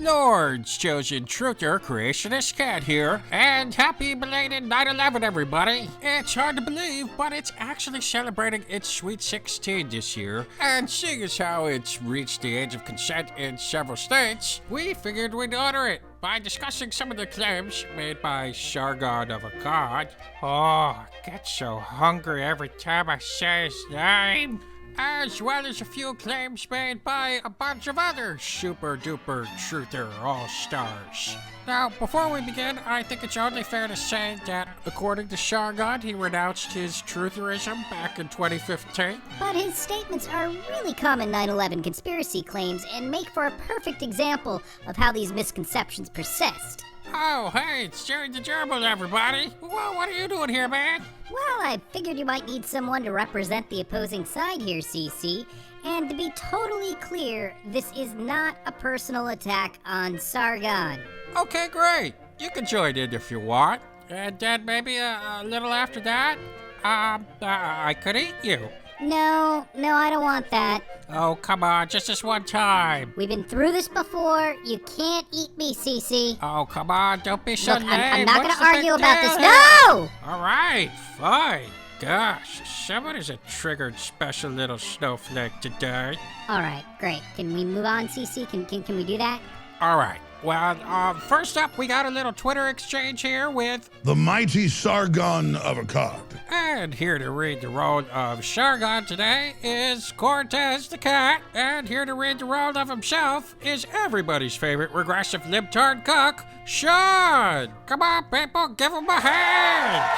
Lord's chosen truther, Creationist Cat here, and happy belated 9/11, everybody. It's hard to believe, but it's actually celebrating its Sweet 16 this year, and seeing as how it's reached the age of consent in several states, we figured we'd honor it by discussing some of the claims made by Sargon of Akkad. Oh, I get so hungry every time I say his name. As well as a few claims made by a bunch of other super-duper truther all-stars. Now, before we begin, I think it's only fair to say that, according to Sargon, he renounced his trutherism back in 2015. But his statements are really common 9/11 conspiracy claims and make for a perfect example of how these misconceptions persist. Oh, hey, it's Jerry the Gerbil, everybody. Well, what are you doing here, man? Well, I figured you might need someone to represent the opposing side here, CC. And to be totally clear, this is not a personal attack on Sargon. Okay, great. You can join in if you want. And then maybe a little after that, I could eat you. No, I don't want that. Oh, come on, just this one time. We've been through this before. You can't eat me, CC. Oh, come on, don't be so Look, lame. I'm not What's gonna argue the big about deal this. here? No! All right, fine. Gosh, someone is a triggered special little snowflake today. All right, great. Can we move on, CC? Can we do that? All right. Well, first up, we got a little Twitter exchange here with the mighty Sargon of Akkad. And here to read the role of Sargon today is Cortez the Cat. And here to read the role of himself is everybody's favorite regressive libtard cuck, Sean. Come on, people, give him a hand.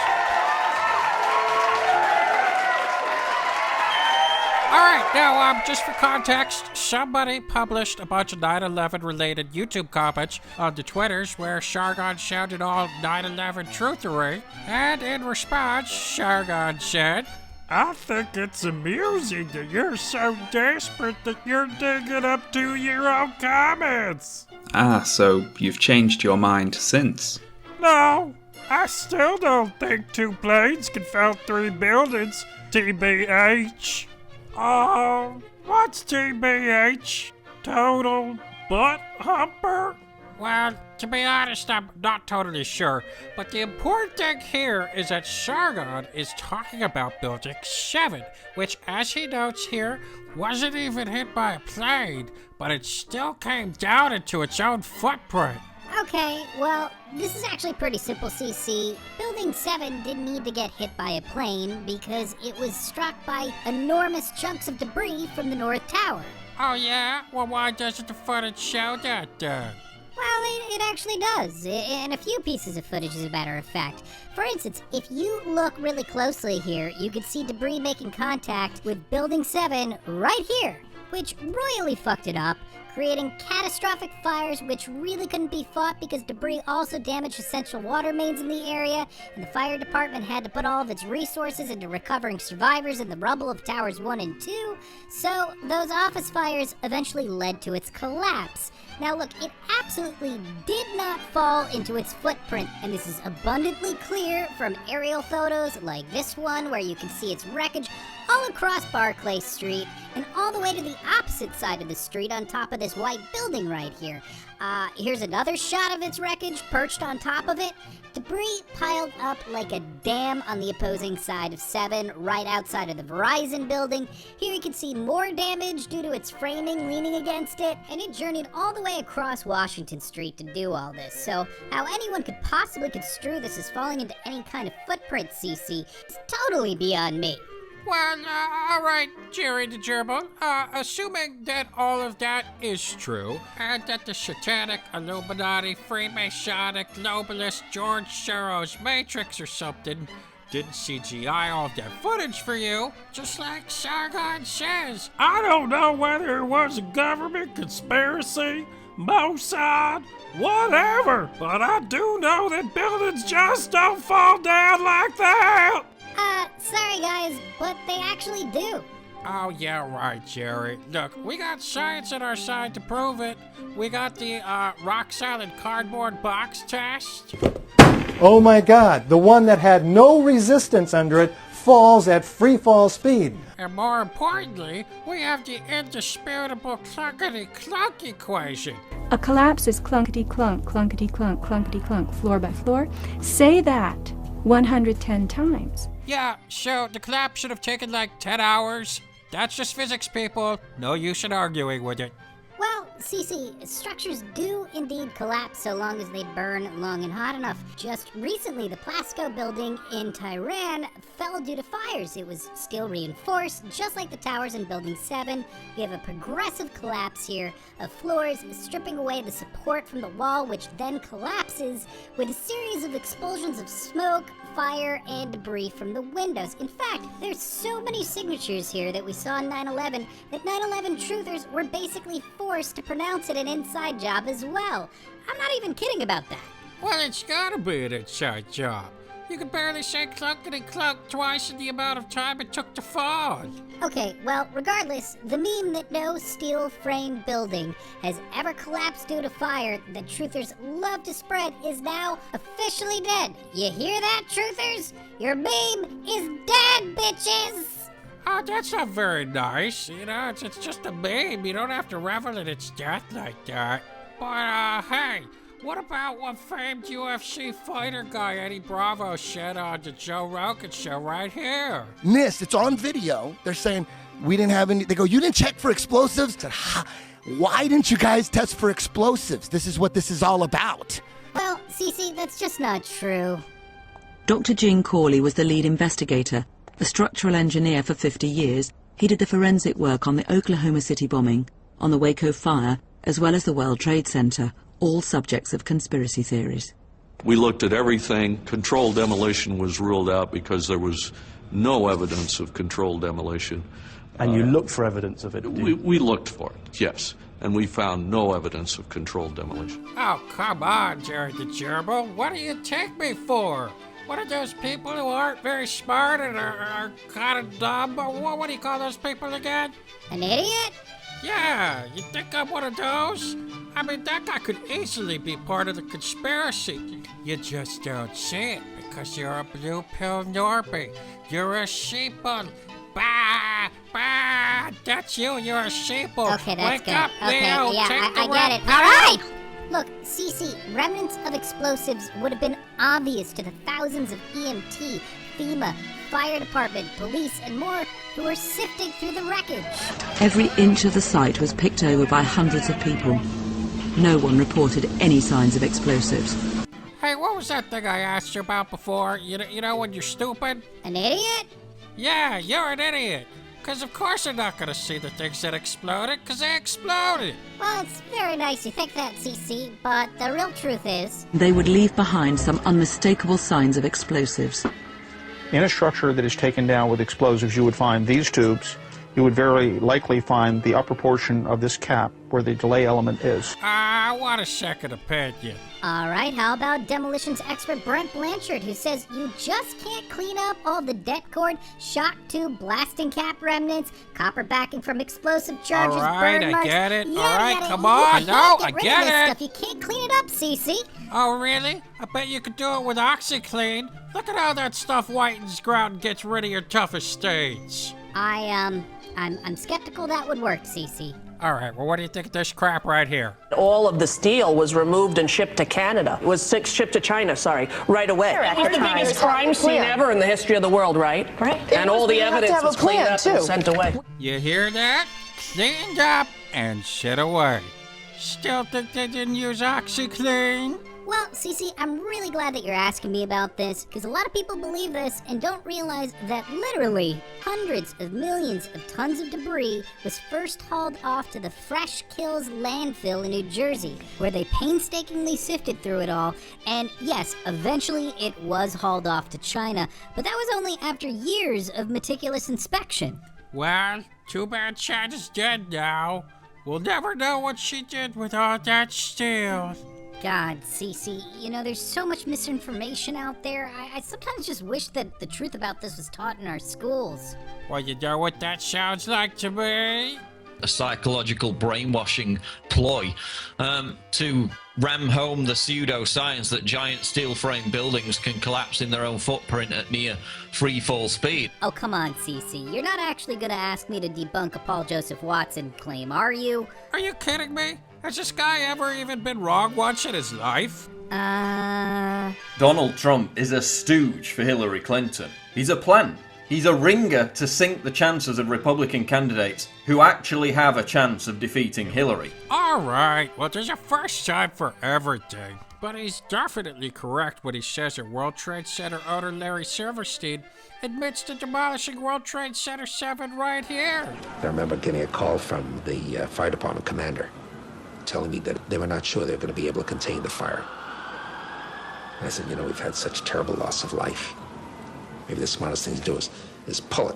Alright, now, just for context, somebody published a bunch of 9/11 related YouTube comments on the Twitters where Sargon shouted all 9/11 truthery, and in response, Sargon said, I think it's amusing that you're so desperate that you're digging up 2-year-old comments. Ah, so you've changed your mind since? No, I still don't think 2 planes can fell 3 buildings, TBH. Oh, what's TBH? Total butt humper? Well, to be honest, I'm not totally sure, but the important thing here is that Sargon is talking about Building 7, which, as he notes here, wasn't even hit by a plane, but it still came down into its own footprint. Okay, well, this is actually pretty simple, CC. Building 7 didn't need to get hit by a plane because it was struck by enormous chunks of debris from the North Tower. Oh yeah? Well, why doesn't the footage show that then? Well, it actually does, in a few pieces of footage, as a matter of fact. For instance, if you look really closely here, you can see debris making contact with Building 7 right here, which royally fucked it up, creating catastrophic fires which really couldn't be fought because debris also damaged essential water mains in the area, and the fire department had to put all of its resources into recovering survivors in the rubble of Towers 1 and 2, so those office fires eventually led to its collapse. Now look, it absolutely did not fall into its footprint, and this is abundantly clear from aerial photos like this one where you can see its wreckage all across Barclay Street and all the way to the opposite side of the street on top of this white building right here. Here's another shot of its wreckage perched on top of it. Debris piled up like a dam on the opposing side of 7, right outside of the Verizon building. Here you can see more damage due to its framing leaning against it, and it journeyed all the way across Washington Street to do all this. So how anyone could possibly construe this as falling into any kind of footprint, CC, is totally beyond me. Well, alright, Jerry the Gerbil. Assuming that all of that is true, and that the satanic, Illuminati, Freemasonic, globalist George Soros Matrix or something didn't CGI all of that footage for you, just like Sargon says. I don't know whether it was a government conspiracy, Mossad, whatever, but I do know that buildings just don't fall down like that. Sorry guys, but they actually do. Oh yeah, right, Jerry. Look, we got science on our side to prove it. We got the rock-solid cardboard box test. Oh my God, the one that had no resistance under it falls at free fall speed. And more importantly, we have the indisputable clunkety-clunk equation. A collapse is clunkety-clunk, clunkety-clunk, clunkety-clunk, floor by floor. Say that 110 times. Yeah, so the collapse should have taken like 10 hours. That's just physics, people. No use in arguing with it. Well, Cece, structures do indeed collapse so long as they burn long and hot enough. Just recently, the Plasco building in Tehran fell due to fires. It was steel reinforced, just like the towers in Building 7. We have a progressive collapse here of floors stripping away the support from the wall, which then collapses with a series of explosions of smoke, fire, and debris from the windows. In fact, there's so many signatures here that we saw in 9/11 that 9/11 truthers were basically forced to pronounce it an inside job as well. I'm not even kidding about that. Well, it's gotta be an inside job. You could barely say clunkety clunk twice in the amount of time it took to fall. Okay, well, regardless, the meme that no steel frame building has ever collapsed due to fire that truthers love to spread is now officially dead. You hear that, truthers? Your meme is dead, bitches! Oh, that's not very nice. You know, it's just a meme. You don't have to revel in its death like that. But, hey, what about what famed UFC fighter guy Eddie Bravo said on the Joe Rogan show right here? Nist, it's on video. They're saying, we didn't have any, they go, you didn't check for explosives? I said, ha, why didn't you guys test for explosives? This is what this is all about. Well, Cece, that's just not true. Dr. Gene Corley was the lead investigator, a structural engineer for 50 years. He did the forensic work on the Oklahoma City bombing, on the Waco fire, as well as the World Trade Center, all subjects of conspiracy theories. We looked at everything. Controlled demolition was ruled out because there was no evidence of controlled demolition. And you looked for evidence of it? We looked for it, yes. And we found no evidence of controlled demolition. Oh, come on, Jared the Gerbil. What do you take me for? What are those people who aren't very smart and are kind of dumb? What do you call those people again? An idiot? Yeah, you think I'm one of those? I mean, that guy could easily be part of the conspiracy. You just don't see it because you're a blue pill normie. You're a sheeple. Bah, bah, that's you, you're a sheeple. Okay, that's Wake good. up, Okay, Leo. yeah, Take I the get red it. pill. All right! Look, Cece, remnants of explosives would have been obvious to the thousands of EMT, FEMA, fire department, police, and more who were sifting through the wreckage. Every inch of the site was picked over by hundreds of people. No one reported any signs of explosives. Hey, what was that thing I asked you about before? You know when you're stupid? An idiot? Yeah, you're an idiot. Because of course they're not going to see the things that exploded, because they exploded. Well, it's very nice you think that, Cece, but the real truth is... They would leave behind some unmistakable signs of explosives. In a structure that is taken down with explosives, you would find these tubes. You would very likely find the upper portion of this cap where the delay element is. I want a second opinion. All right, how about Demolition's expert Brent Blanchard, who says you just can't clean up all the det cord, shock tube, blasting cap remnants, copper backing from explosive charges, All right, burn I marks. get it. Yeah, All right, yeah, come you on. can't No, get I rid of get this it. stuff. You can't clean it up, Cece. Oh, really? I bet you could do it with OxyClean. Look at how that stuff whitens ground and gets rid of your toughest stains. I'm skeptical that would work, Cece. All right, well, what do you think of this crap right here? All of the steel was removed and shipped to Canada. It was shipped to China, right away. It was the biggest crime scene ever in the history of the world, right? Right. And all the evidence was cleaned up and sent away. You hear that? Cleaned up and sent away. Still think they didn't use OxyClean? Well, Cece, I'm really glad that you're asking me about this, because a lot of people believe this and don't realize that literally hundreds of millions of tons of debris was first hauled off to the Fresh Kills landfill in New Jersey, where they painstakingly sifted through it all, and yes, eventually it was hauled off to China, but that was only after years of meticulous inspection. Well, too bad China's dead now. We'll never know what she did with all that steel. God, Cece, you know, there's so much misinformation out there. I sometimes just wish that the truth about this was taught in our schools. Well, you know what that sounds like to me? a psychological brainwashing ploy to ram home the pseudoscience that giant steel frame buildings can collapse in their own footprint at near free fall speed. Oh, come on, Cece. You're not actually gonna ask me to debunk a Paul Joseph Watson claim, are you? Are you kidding me? Has this guy ever even been wrong once in his life? Donald Trump is a stooge for Hillary Clinton. He's a plant. He's a ringer to sink the chances of Republican candidates who actually have a chance of defeating Hillary. Alright, well there's a first time for everything. But he's definitely correct when he says that World Trade Center owner Larry Silverstein admits to demolishing World Trade Center 7 right here. I remember getting a call from the fire department commander telling me that they were not sure they were going to be able to contain the fire. And I said, you know, we've had such terrible loss of life. Maybe the smartest thing to do is pull it.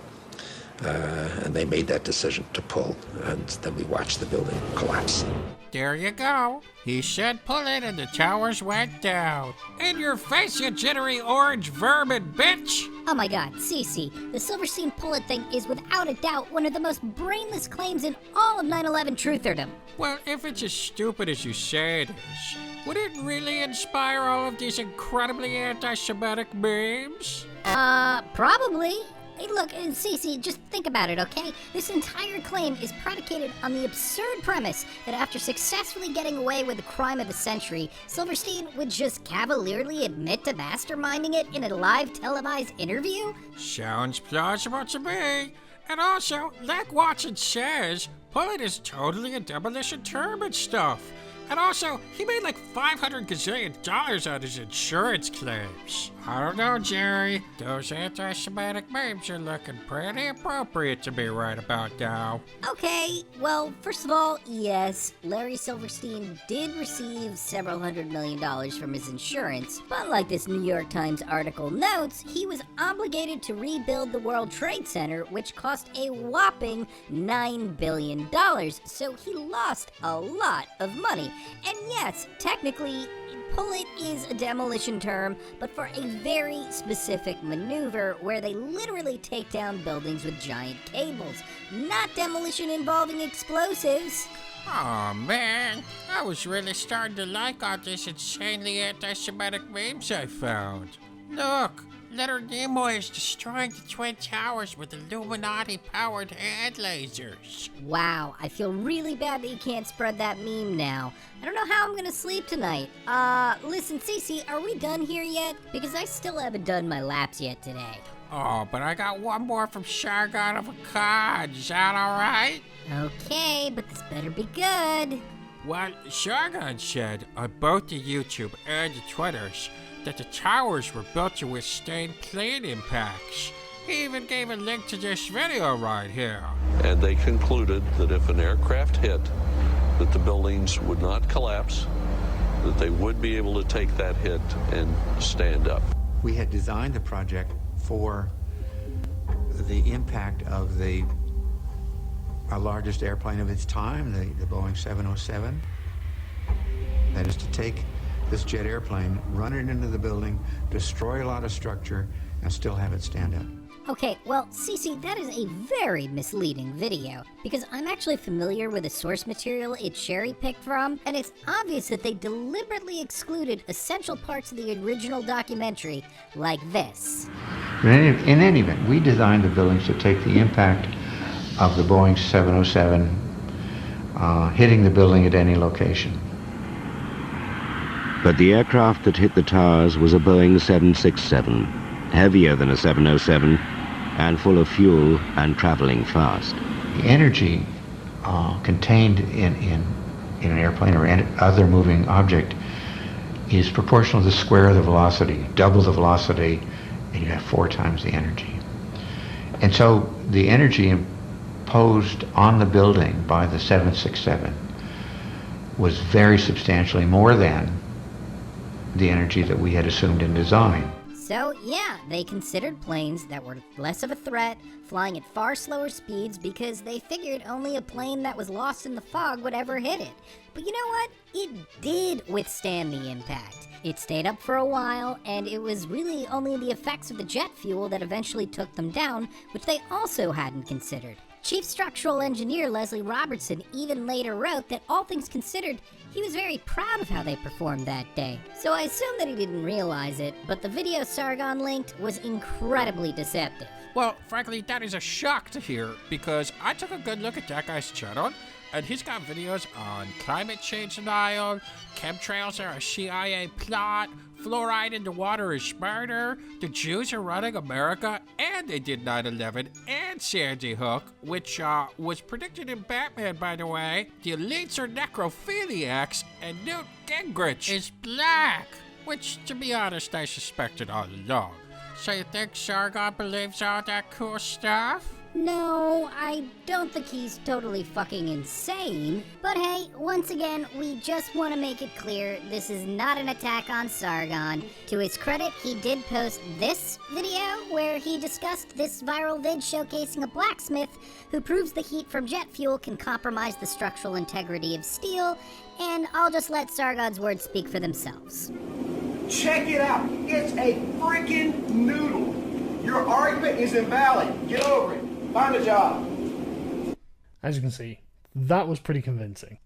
And they made that decision to pull, and then we watched the building collapse. There you go. He said pull it and the towers went down. In your face, you jittery orange vermin, bitch! Oh my god, Cece, the Silverstein pull-it thing is without a doubt one of the most brainless claims in all of 9/11 trutherdom. Well, if it's as stupid as you say it is, would it really inspire all of these incredibly anti-Semitic memes? Probably. Hey, look, Cece, just think about it, okay? This entire claim is predicated on the absurd premise that after successfully getting away with the crime of the century, Silverstein would just cavalierly admit to masterminding it in a live televised interview? Sounds plausible to me. And also, like Watson says, pull-it is totally a demolition term and stuff. And also, he made like $500 gazillion on his insurance claims. I don't know, Jerry. Those anti-Semitic memes are looking pretty appropriate to be right about now. Okay, well, first of all, yes, Larry Silverstein did receive several $100 million from his insurance, but like this New York Times article notes, he was obligated to rebuild the World Trade Center, which cost a whopping $9 billion, so he lost a lot of money. And yes, technically, pull-it is a demolition term, but for a very specific maneuver where they literally take down buildings with giant cables, not demolition involving explosives. Aw, man, I was really starting to like all these insanely anti-Semitic memes I found. Look, Leonard Nimoy is destroying the Twin Towers with Illuminati-powered hand lasers. Wow, I feel really bad that you can't spread that meme now. I don't know how I'm gonna sleep tonight. Listen, Cece, are we done here yet? Because I still haven't done my laps yet today. Oh, but I got one more from Sargon of Akkad. Is that alright? Okay, but this better be good. Well, Sargon said on both the YouTube and the Twitters that the towers were built to withstand plane impacts. He even gave a link to this video right here. And they concluded that if an aircraft hit, that the buildings would not collapse, that they would be able to take that hit and stand up. We had designed the project for the impact of our largest airplane of its time, the Boeing 707. That is to take this jet airplane, run it into the building, destroy a lot of structure, and still have it stand up. Okay, well, Cece, that is a very misleading video, because I'm actually familiar with the source material it cherry-picked from, and it's obvious that they deliberately excluded essential parts of the original documentary, like this. In any event, we designed the buildings to take the impact of the Boeing 707 hitting the building at any location. But the aircraft that hit the towers was a Boeing 767, heavier than a 707, and full of fuel and traveling fast. The energy contained in an airplane or any other moving object is proportional to the square of the velocity. Double the velocity, and you have 4 times the energy. And so the energy imposed on the building by the 767 was very substantially more than the energy that we had assumed in design. So, yeah, they considered planes that were less of a threat, flying at far slower speeds because they figured only a plane that was lost in the fog would ever hit it. But you know what? It did withstand the impact. It stayed up for a while, and it was really only the effects of the jet fuel that eventually took them down, which they also hadn't considered. Chief Structural Engineer Leslie Robertson even later wrote that all things considered, he was very proud of how they performed that day. So I assume that he didn't realize it, but the video Sargon linked was incredibly deceptive. Well, frankly, that is a shock to hear, because I took a good look at that guy's channel, and he's got videos on climate change denial, chemtrails are a CIA plot, fluoride in the water is murder, the Jews are running America, and they did 9/11 and Sandy Hook, which was predicted in Batman, by the way. The elites are necrophiliacs, and Newt Gingrich is black, which, to be honest, I suspected all along. So you think Sargon believes all that cool stuff? No, I don't think he's totally fucking insane. But hey, once again, we just want to make it clear this is not an attack on Sargon. To his credit, he did post this video where he discussed this viral vid showcasing a blacksmith who proves the heat from jet fuel can compromise the structural integrity of steel, and I'll just let Sargon's words speak for themselves. Check it out. It's a freaking noodle. Your argument is invalid. Get over it. Find a job. As you can see, that was pretty convincing.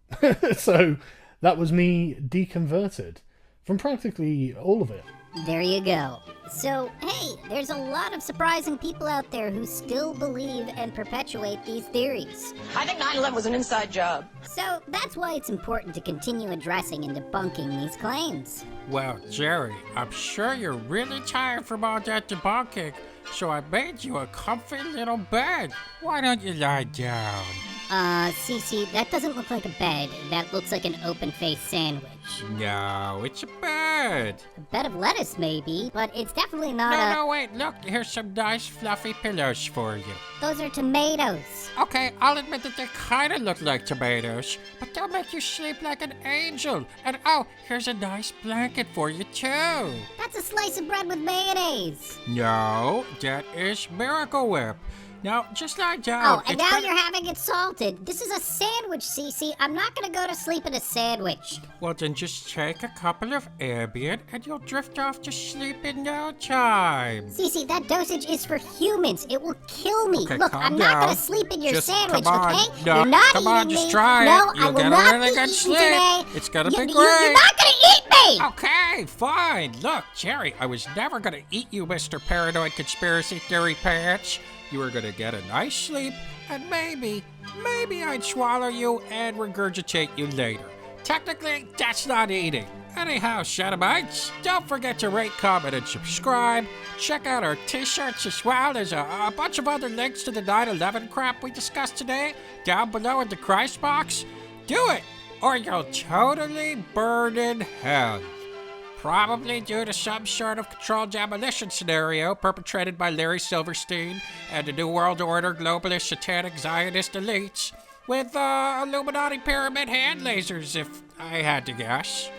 So that was me deconverted from practically all of it. There you go. So, hey, there's a lot of surprising people out there who still believe and perpetuate these theories. I think 9/11 was an inside job. So, that's why it's important to continue addressing and debunking these claims. Well, Jerry, I'm sure you're really tired from all that debunking, so I made you a comfy little bed. Why don't you lie down? Cece, that doesn't look like a bed. That looks like an open-faced sandwich. No, it's a bed. A bed of lettuce, maybe, but it's definitely not No, wait, look, here's some nice fluffy pillows for you. Those are tomatoes. Okay, I'll admit that they kind of look like tomatoes, but they'll make you sleep like an angel. And oh, here's a nice blanket for you, too. That's a slice of bread with mayonnaise. No, that is Miracle Whip. Now, just lie down. Oh, and now you're having it salted. This is a sandwich, Cece. I'm not gonna go to sleep in a sandwich. Well, then just take a couple of Ambien and you'll drift off to sleep in no time. Cece, that dosage is for humans. It will kill me. Okay, Look, calm I'm down. not gonna sleep in your Just sandwich, come on. okay? No, You're not come eating on, just me. try No, it. You'll I will get a not really be good eaten sleep. today. It's gonna be great. You're not gonna eat me! Okay, fine. Look, Jerry, I was never gonna eat you, Mr. Paranoid Conspiracy Theory Pants. You were gonna get a nice sleep, and maybe I'd swallow you and regurgitate you later. Technically, that's not eating. Anyhow, shodomites, don't forget to rate, comment, and subscribe. Check out our t-shirts as well. There's a bunch of other links to the 9/11 crap we discussed today down below in the Christ box. Do it, or you'll totally burn in hell. Probably due to some sort of controlled demolition scenario perpetrated by Larry Silverstein and the New World Order globalist satanic Zionist elites with Illuminati pyramid hand lasers, if I had to guess.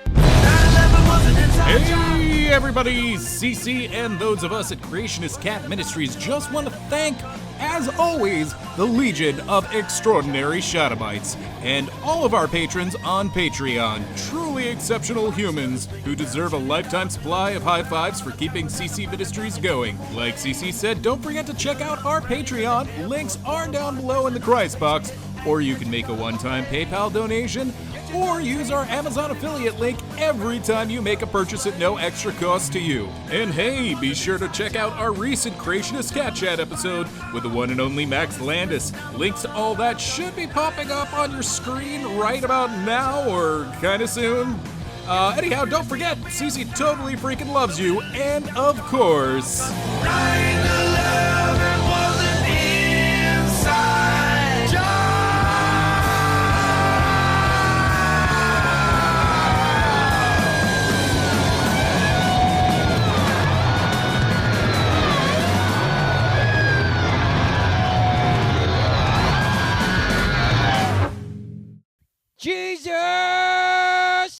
Hey everybody, CC and those of us at Creationist Cat Ministries just want to thank, as always, the Legion of Extraordinary Shodomites and all of our patrons on Patreon, truly exceptional humans who deserve a lifetime supply of high fives for keeping CC Ministries going. Like CC said, don't forget to check out our Patreon. Links are down below in the Christ box, or you can make a one-time PayPal donation, or use our Amazon affiliate link every time you make a purchase at no extra cost to you. And hey, be sure to check out our recent Creationist Cat Chat episode with the one and only Max Landis. Links to all that should be popping up on your screen right about now or kinda soon. Anyhow, don't forget, CC totally freaking loves you, and of course...